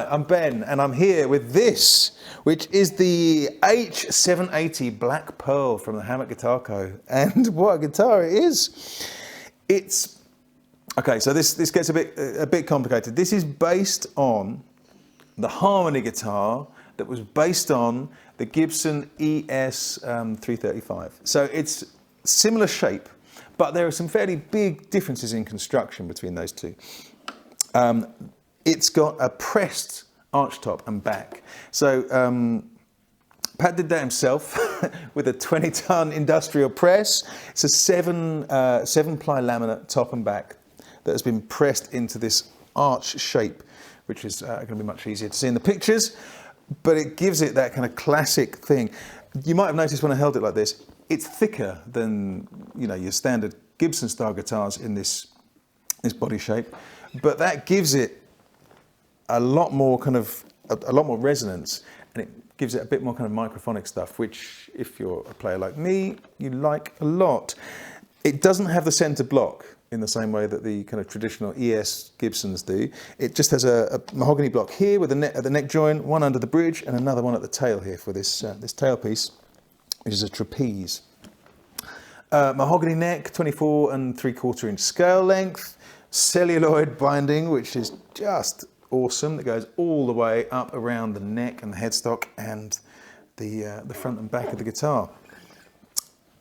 I'm Ben, and I'm here with this, which is the H780 Black Pearl from the Hammett Guitar Co. And what a guitar it is! It's okay. So this gets a bit complicated. This is based on the harmony guitar that was based on the Gibson ES 335. So it's similar shape, but there are some fairly big differences in construction between those two. It's got a pressed arch top and back. So Pat did that himself with a 20-ton industrial press. It's a seven-ply laminate top and back that has been pressed into this arch shape, which is going to be much easier to see in the pictures, but it gives it that kind of classic thing. You might have noticed when I held it like this, it's thicker than your standard Gibson style guitars in this body shape, but that gives it a lot more resonance, and it gives it a bit more kind of microphonic stuff, which if you're a player like me, you like a lot. It doesn't have the center block in the same way that the kind of traditional ES Gibsons do. It just has a mahogany block here with at the neck joint, one under the bridge, and another one at the tail here for this tail piece, which is a trapeze. Mahogany neck, 24 3/4 inch scale length, celluloid binding, which is just awesome. That goes all the way up around the neck and the headstock and the front and back of the guitar.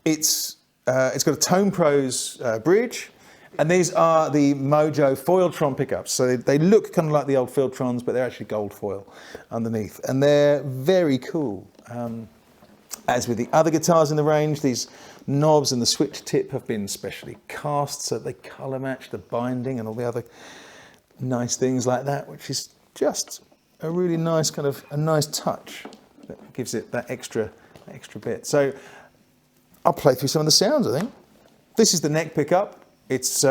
It's got a Tone Pros bridge, and these are the Mojo Foiltron pickups. So they look kind of like the old Filtrons, but they're actually gold foil underneath, and they're very cool. As with the other guitars in the range, these knobs and the switch tip have been specially cast so they colour match the binding and all the other nice things like that, which is just a really nice a nice touch that gives it that extra bit. So I'll play through some of the sounds, I think. This is the neck pickup. It's the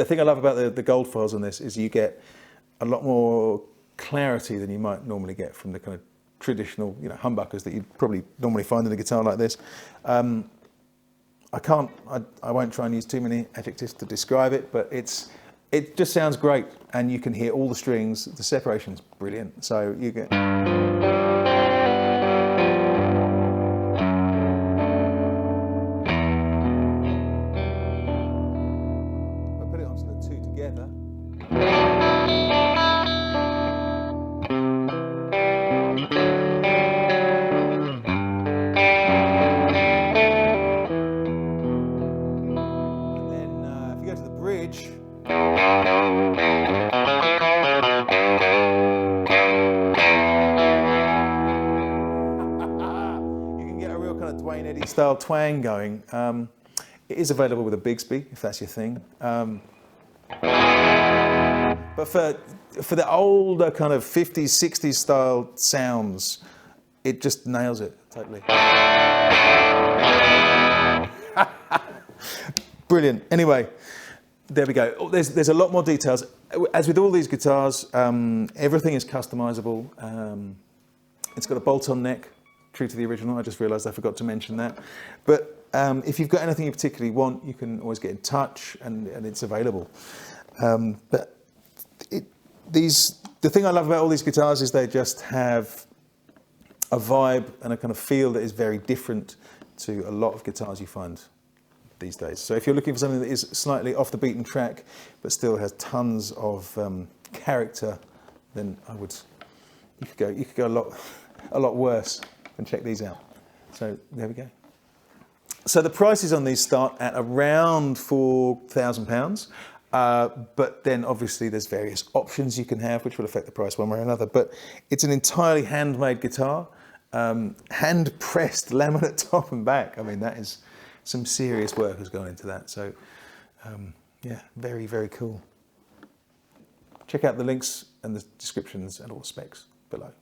thing I love about the gold foils on this is you get a lot more clarity than you might normally get from the kind of traditional humbuckers that you'd probably normally find in a guitar like this. I won't try and use too many adjectives to describe it, but it just sounds great, and you can hear all the strings. The separation's brilliant. So you get. I'll put it onto the two together. Bridge. You can get a real kind of Dwayne Eddy style twang going. It is available with a Bigsby if that's your thing. But for the older kind of 50s, 60s style sounds, it just nails it totally. Brilliant. Anyway. There we go. There's a lot more details. As with all these guitars, everything is customizable. It's got a bolt-on neck, true to the original. I just realized I forgot to mention that. But if you've got anything you particularly want, you can always get in touch, and it's available. But the thing I love about all these guitars is they just have a vibe and a kind of feel that is very different to a lot of guitars you find these days. So if you're looking for something that is slightly off the beaten track but still has tons of character, then you could go a lot worse, and check these out. So there we go. So the prices on these start at around £4,000, but then obviously there's various options you can have which will affect the price one way or another. But it's an entirely handmade guitar, hand pressed laminate top and back. I mean, that is some serious work has gone into that. So yeah, very, very cool. Check out the links and the descriptions and all the specs below.